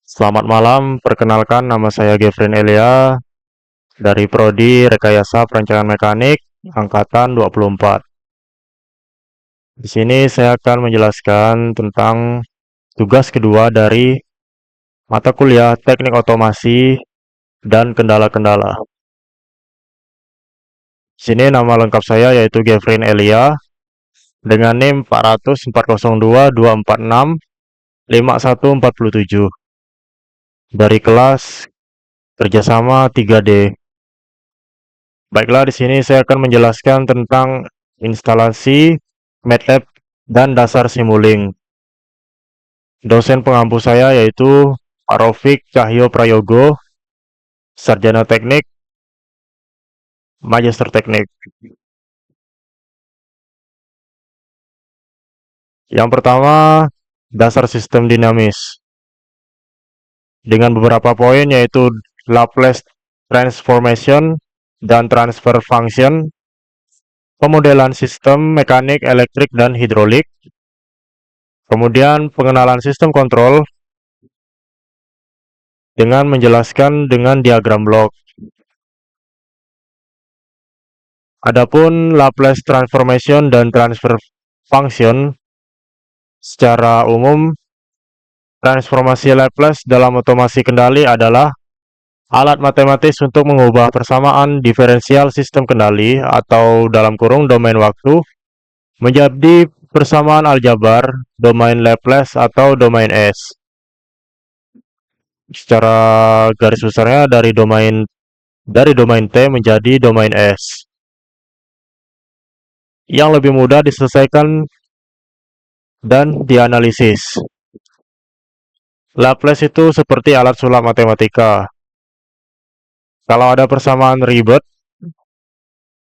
Selamat malam, perkenalkan nama saya Gefrin Elia dari Prodi Rekayasa Perancangan Mekanik angkatan 24. Di sini saya akan menjelaskan tentang tugas kedua dari mata kuliah Teknik Otomasi dan Kendala-kendala. Di sini nama lengkap saya yaitu Gefrin Elia dengan NIM 4004022465147 dari kelas kerjasama 3D. Baiklah, di sini saya akan menjelaskan tentang instalasi MATLAB dan dasar Simulink. Dosen pengampu saya yaitu Pak Rofik Cahyo Prayogo, Sarjana Teknik, Magister Teknik. Yang pertama, dasar sistem dinamis. Dengan beberapa poin yaitu Laplace Transformation dan Transfer Function, pemodelan sistem mekanik, elektrik, dan hidrolik, kemudian pengenalan sistem kontrol dengan menjelaskan dengan diagram blok. Adapun Laplace Transformation dan Transfer Function, secara umum, transformasi Laplace dalam otomasi kendali adalah alat matematis untuk mengubah persamaan diferensial sistem kendali atau dalam kurung domain waktu menjadi persamaan aljabar domain Laplace atau domain S. Secara garis besarnya dari domain T menjadi domain S. Yang lebih mudah diselesaikan dan dianalisis. Laplace itu seperti alat sulap matematika. Kalau ada persamaan ribet,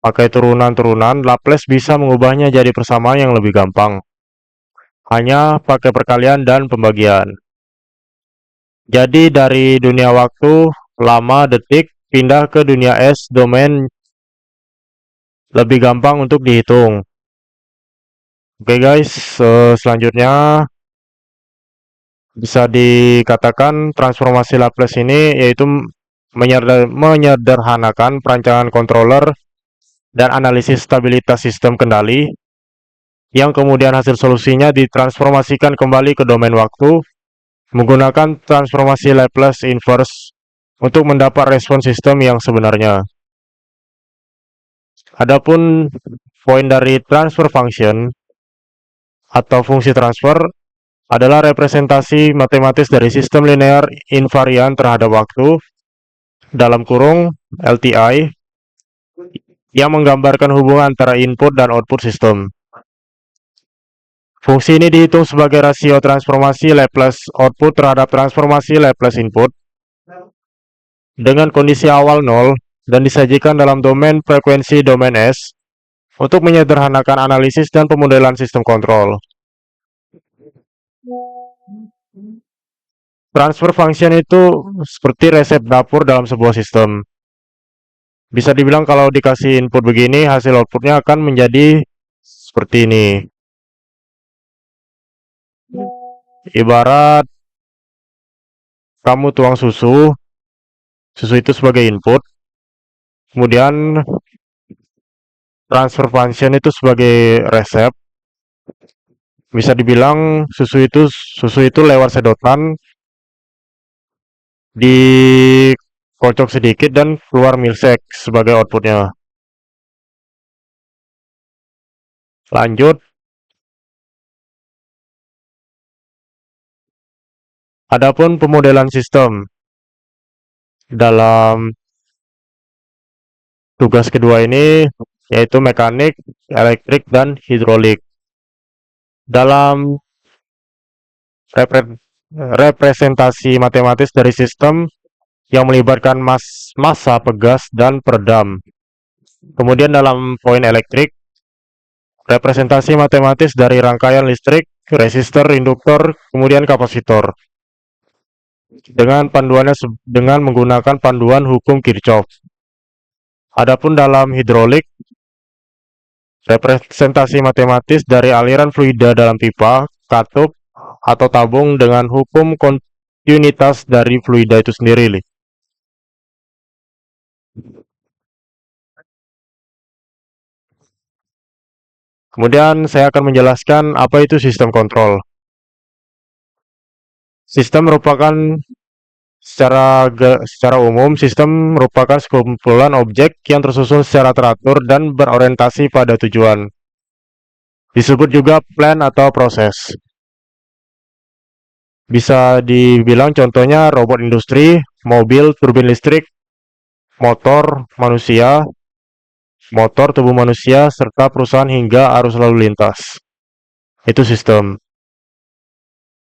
pakai turunan-turunan, Laplace bisa mengubahnya jadi persamaan yang lebih gampang. Hanya pakai perkalian dan pembagian. Jadi dari dunia waktu, lama, detik, pindah ke dunia S, domain lebih gampang untuk dihitung. Oke guys, selanjutnya bisa dikatakan transformasi Laplace ini yaitu menyederhanakan perancangan controller dan analisis stabilitas sistem kendali yang kemudian hasil solusinya ditransformasikan kembali ke domain waktu menggunakan transformasi Laplace inverse untuk mendapat respon sistem yang sebenarnya. Adapun poin dari transfer function atau fungsi transfer adalah representasi matematis dari sistem linear invarian terhadap waktu dalam kurung LTI yang menggambarkan hubungan antara input dan output sistem. Fungsi ini dihitung sebagai rasio transformasi Laplace output terhadap transformasi Laplace input dengan kondisi awal 0 dan disajikan dalam domain frekuensi domain S untuk menyederhanakan analisis dan pemodelan sistem kontrol. Transfer function itu seperti resep dapur dalam sebuah sistem. Bisa dibilang kalau dikasih input begini, hasil outputnya akan menjadi seperti ini. Ibarat kamu tuang susu itu sebagai input, kemudian transfer function itu sebagai resep. Bisa dibilang susu itu lewat sedotan dikocok sedikit dan keluar milkshake sebagai outputnya. Lanjut, adapun pemodelan sistem dalam tugas kedua ini yaitu mekanik, elektrik, dan hidrolik. Dalam representasi matematis dari sistem yang melibatkan massa, pegas, dan peredam. Kemudian dalam poin elektrik, representasi matematis dari rangkaian listrik, resistor, induktor, kemudian kapasitor. Dengan menggunakan panduan hukum Kirchhoff. Adapun dalam hidrolik, representasi matematis dari aliran fluida dalam pipa, katup, atau tabung dengan hukum unitas dari fluida itu sendiri, Li. Kemudian saya akan menjelaskan apa itu sistem kontrol. Sistem merupakan secara umum, sistem merupakan sekumpulan objek yang tersusun secara teratur dan berorientasi pada tujuan. Disebut juga plan atau proses. Bisa dibilang contohnya robot industri, mobil, turbin listrik, motor tubuh manusia, serta perusahaan hingga arus lalu lintas. Itu sistem.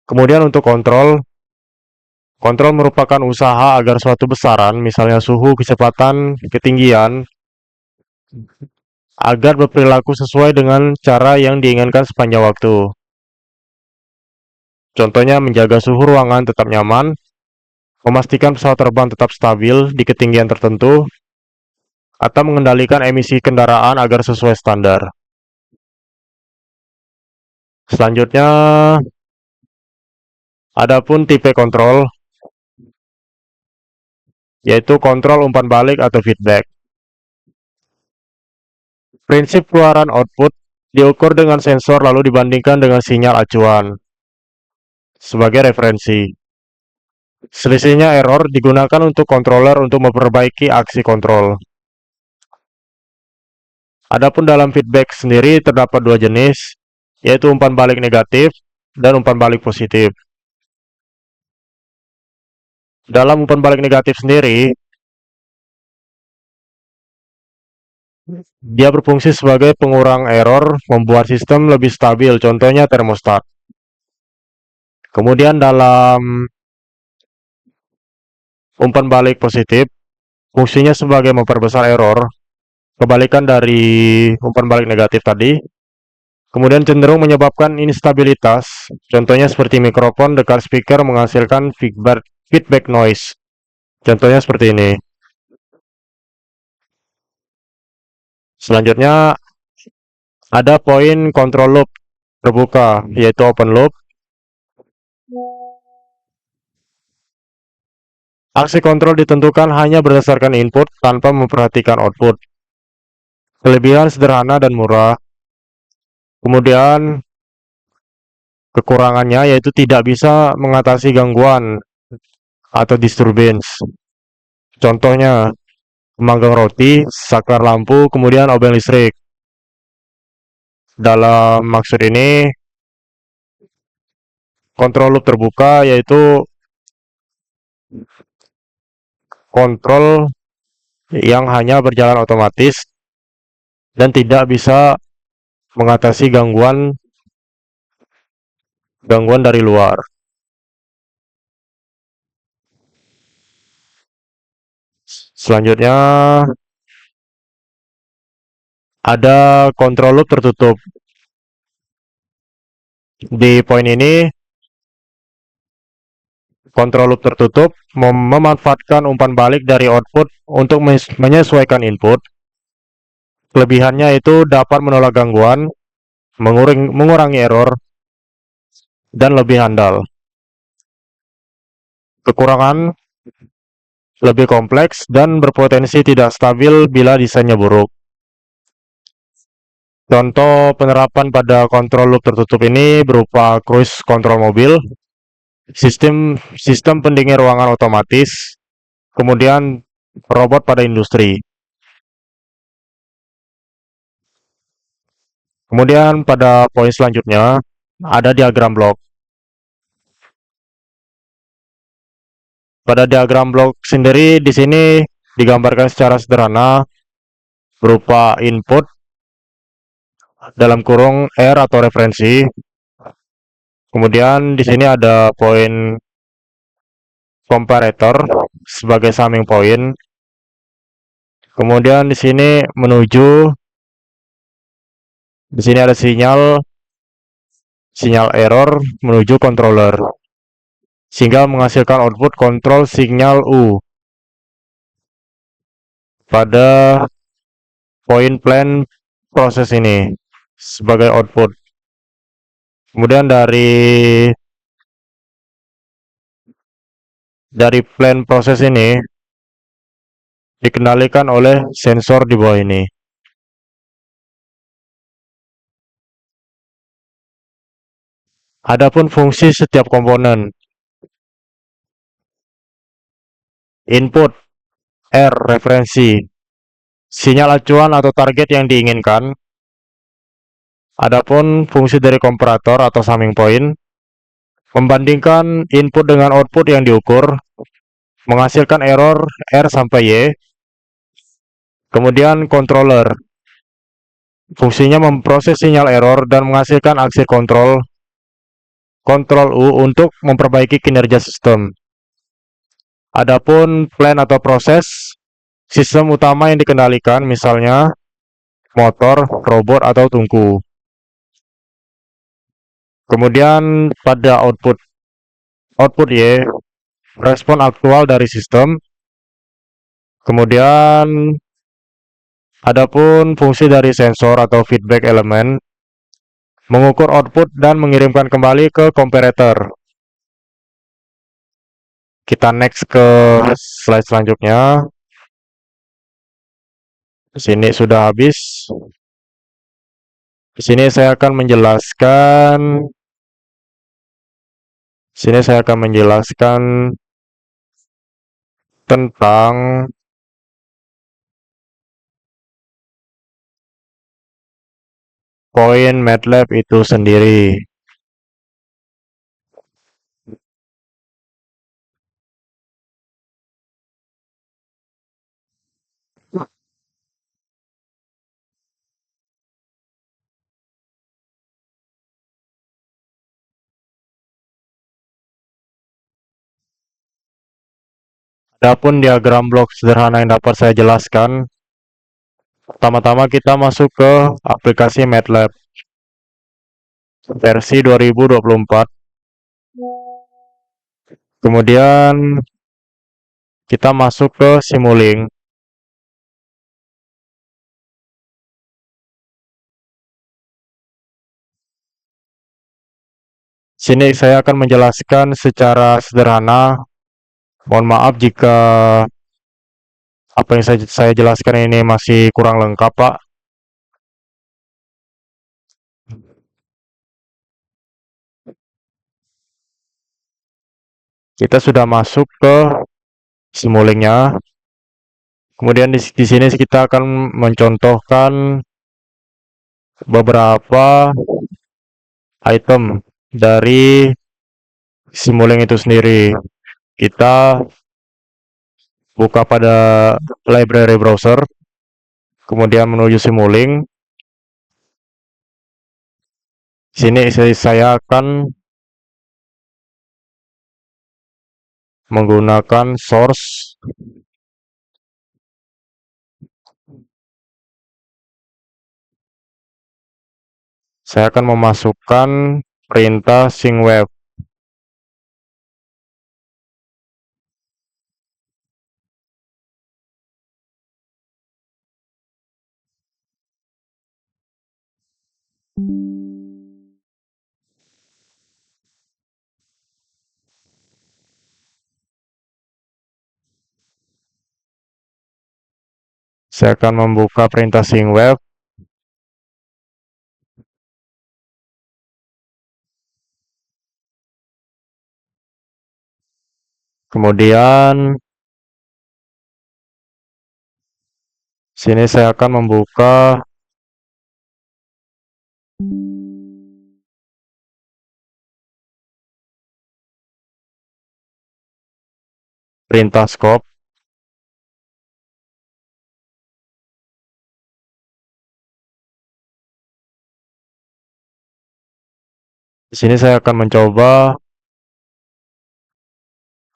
Kemudian untuk kontrol, kontrol merupakan usaha agar suatu besaran, misalnya suhu, kecepatan, ketinggian, agar berperilaku sesuai dengan cara yang diinginkan sepanjang waktu. Contohnya menjaga suhu ruangan tetap nyaman, memastikan pesawat terbang tetap stabil di ketinggian tertentu, atau mengendalikan emisi kendaraan agar sesuai standar. Selanjutnya, adapun tipe kontrol, yaitu kontrol umpan balik atau feedback. Prinsip keluaran output diukur dengan sensor lalu dibandingkan dengan sinyal acuan sebagai referensi. Selisihnya error digunakan untuk controller untuk memperbaiki aksi kontrol. Adapun dalam feedback sendiri terdapat dua jenis, yaitu umpan balik negatif dan umpan balik positif. Dalam umpan balik negatif sendiri, dia berfungsi sebagai pengurang error, membuat sistem lebih stabil, contohnya termostat. Kemudian dalam umpan balik positif, fungsinya sebagai memperbesar error, kebalikan dari umpan balik negatif tadi. Kemudian cenderung menyebabkan instabilitas, contohnya seperti mikrofon dekat speaker menghasilkan feedback noise. Contohnya seperti ini. Selanjutnya ada poin control loop terbuka, yaitu open loop. Aksi kontrol ditentukan hanya berdasarkan input tanpa memperhatikan output. Kelebihan sederhana dan murah. Kemudian kekurangannya yaitu tidak bisa mengatasi gangguan atau disturbance. Contohnya pemanggang roti, saklar lampu, kemudian obeng listrik. Dalam maksud ini, kontrol loop terbuka yaitu kontrol yang hanya berjalan otomatis dan tidak bisa mengatasi gangguan dari luar. Selanjutnya ada kontrol loop tertutup. Di poin ini, kontrol loop tertutup memanfaatkan umpan balik dari output untuk menyesuaikan input. Kelebihannya itu dapat menolak gangguan, mengurangi error, dan lebih handal. Kekurangan lebih kompleks dan berpotensi tidak stabil bila desainnya buruk. Contoh penerapan pada kontrol loop tertutup ini berupa cruise control mobil, sistem pendingin ruangan otomatis, kemudian robot pada industri. Kemudian pada poin selanjutnya ada diagram blok. Pada diagram blok sendiri di sini digambarkan secara sederhana berupa input dalam kurung R atau referensi. Kemudian di sini ada poin comparator sebagai summing point. Kemudian di sini ada sinyal error menuju controller sehingga menghasilkan output kontrol sinyal U pada poin plan proses ini sebagai output. Kemudian dari dari plan proses ini dikendalikan oleh sensor di bawah ini. Adapun fungsi setiap komponen. Input R referensi, sinyal acuan atau target yang diinginkan. Adapun fungsi dari komparator atau summing point, membandingkan input dengan output yang diukur, menghasilkan error R sampai Y. Kemudian controller, fungsinya memproses sinyal error dan menghasilkan aksi kontrol U untuk memperbaiki kinerja sistem. Adapun plan atau proses, sistem utama yang dikendalikan misalnya motor, robot, atau tungku. Kemudian pada output Y, respon aktual dari sistem. Kemudian adapun fungsi dari sensor atau feedback elemen, mengukur output dan mengirimkan kembali ke comparator. Kita next ke slide selanjutnya. Di sini sudah habis. Di sini saya akan menjelaskan tentang koin MATLAB itu sendiri. Adapun diagram blok sederhana yang dapat saya jelaskan, pertama-tama kita masuk ke aplikasi MATLAB versi 2024. Kemudian kita masuk ke Simulink. Sini saya akan menjelaskan secara sederhana. Mohon maaf jika apa yang saya jelaskan ini masih kurang lengkap, Pak. Kita sudah masuk ke Simulink-nya. Kemudian di sini kita akan mencontohkan beberapa item dari Simulink itu sendiri. Kita buka pada library browser, kemudian menuju Simulink. Sini saya akan menggunakan source. Saya akan memasukkan perintah syncwave. Saya akan membuka perintah syncwave. Kemudian sini saya akan membuka perintah scope. Di sini saya akan mencoba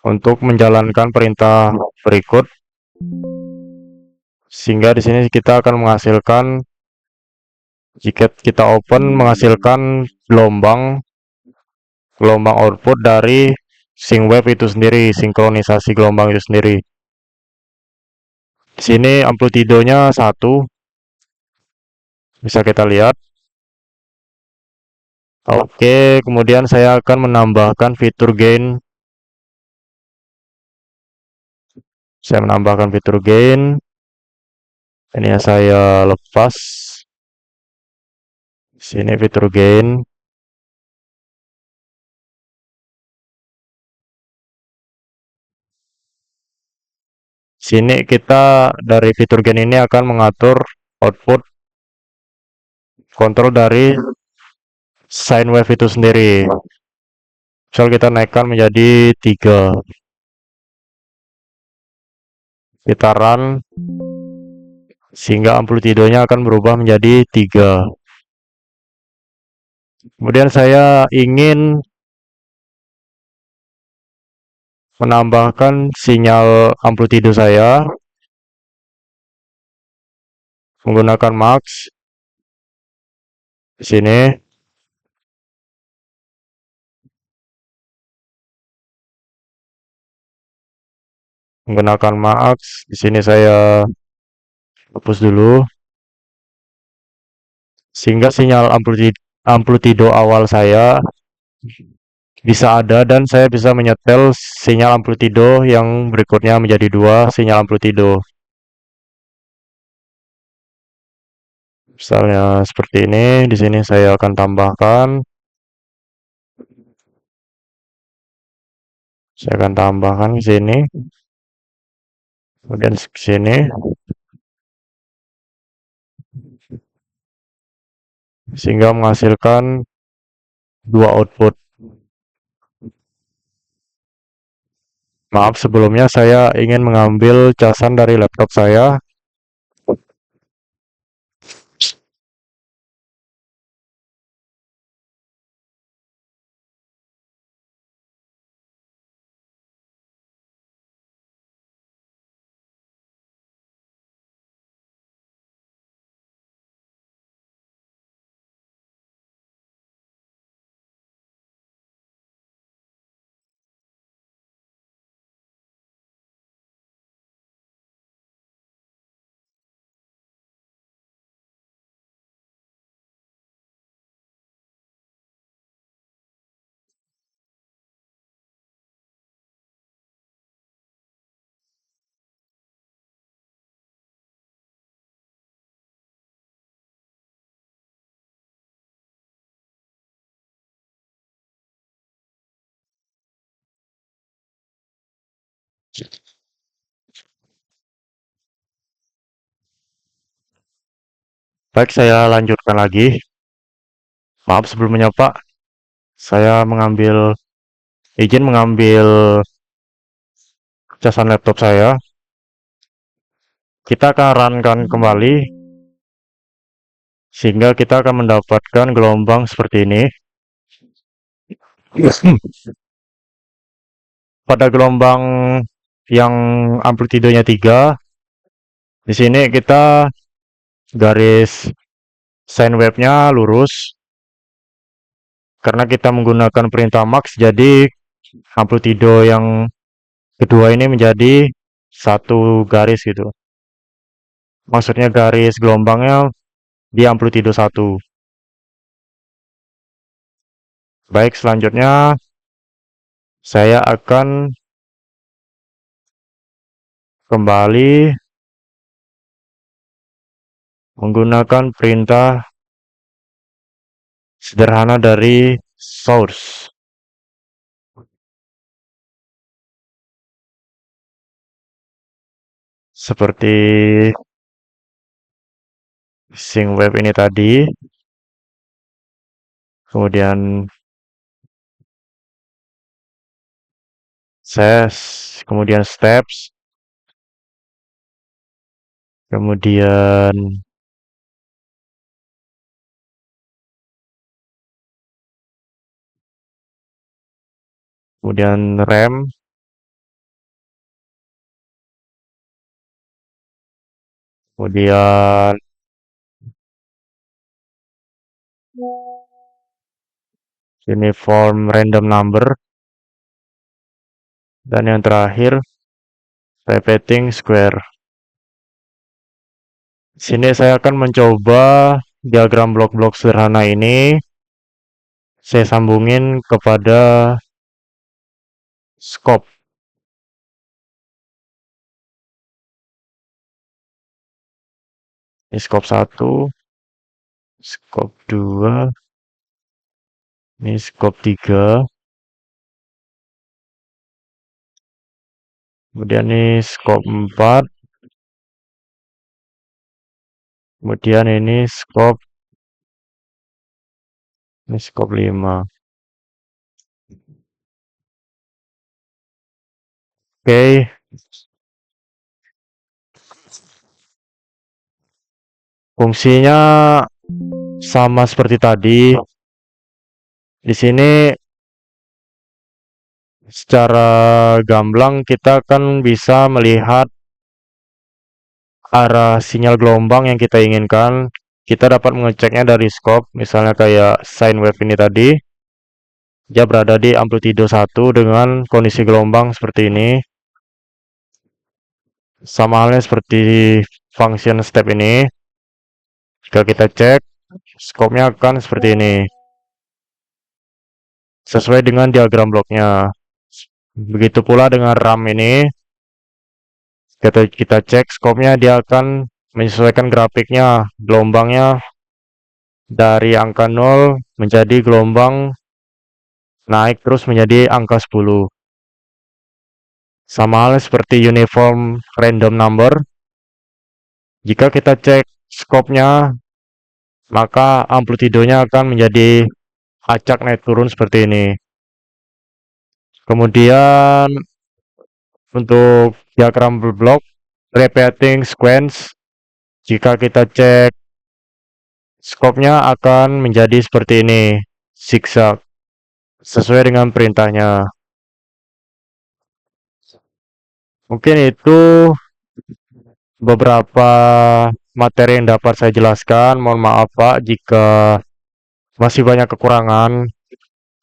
untuk menjalankan perintah berikut, sehingga di sini kita akan menghasilkan, jika kita open, menghasilkan gelombang output dari syncwave itu sendiri, sinkronisasi gelombang itu sendiri. Di sini amplitudonya 1, bisa kita lihat. Oke, kemudian saya akan menambahkan fitur gain Saya menambahkan fitur gain. Ini ya saya lepas. Sini fitur gain. Sini kita dari fitur gain ini akan mengatur output kontrol dari sine wave itu sendiri. Misal kita naikkan menjadi 3. Kita run sehingga amplitudonya akan berubah menjadi 3. Kemudian saya ingin menambahkan sinyal amplitudo saya menggunakan max. Di sini menggunakan max. Di sini saya hapus dulu sehingga sinyal amplitudo awal saya bisa ada dan saya bisa menyetel sinyal amplitudo yang berikutnya menjadi 2 sinyal amplitudo. Misalnya seperti ini. Di sini saya akan tambahkan. Saya akan tambahkan ke sini. Kemudian ke sini. Sehingga menghasilkan 2 output. Maaf sebelumnya saya ingin mengambil casan dari laptop saya. Baik, saya lanjutkan lagi. Maaf sebelumnya Pak, saya izin mengambil casan laptop saya. Kita akan runkan kembali sehingga kita akan mendapatkan gelombang seperti ini. Pada gelombang yang amplitudonya 3, di sini kita garis sine wave-nya lurus. Karena kita menggunakan perintah max, jadi amplitudo yang kedua ini menjadi satu garis gitu. Maksudnya garis gelombangnya di amplitudo 1. Baik, selanjutnya saya akan kembali menggunakan perintah sederhana dari source. Seperti sine wave ini tadi. Kemudian kemudian steps. Kemudian rem. Kemudian uniform random number. Dan yang terakhir repeating square. Sini saya akan mencoba diagram blok-blok sederhana ini. Saya sambungin kepada scope. Ini scope 1, scope 2, ini scope 3, kemudian ini scope 4, kemudian ini scope 5. Oke, fungsinya sama seperti tadi. Di sini secara gamblang kita kan bisa melihat arah sinyal gelombang yang kita inginkan. Kita dapat mengeceknya dari scope, misalnya kayak sine wave ini tadi. Dia berada di amplitude 1 dengan kondisi gelombang seperti ini. Sama halnya seperti function step ini. Jika kita cek, scope-nya akan seperti ini. Sesuai dengan diagram bloknya. Begitu pula dengan RAM ini. Kita cek scope-nya, dia akan menyesuaikan grafiknya. Gelombangnya dari angka 0 menjadi gelombang naik terus menjadi angka 10. Sama halnya seperti uniform random number. Jika kita cek scope-nya, maka amplitudenya akan menjadi acak naik turun seperti ini. Kemudian untuk diagram blok repeating sequence, jika kita cek scope-nya akan menjadi seperti ini, zigzag, sesuai dengan perintahnya. Mungkin itu beberapa materi yang dapat saya jelaskan. Mohon maaf Pak jika masih banyak kekurangan.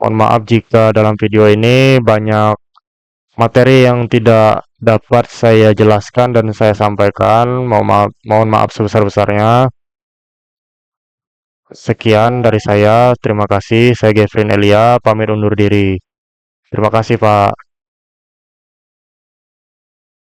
Mohon maaf jika dalam video ini banyak materi yang tidak dapat saya jelaskan dan saya sampaikan. Mohon maaf sebesar-besarnya. Sekian dari saya. Terima kasih. Saya Gavin Elia, pamit undur diri. Terima kasih Pak.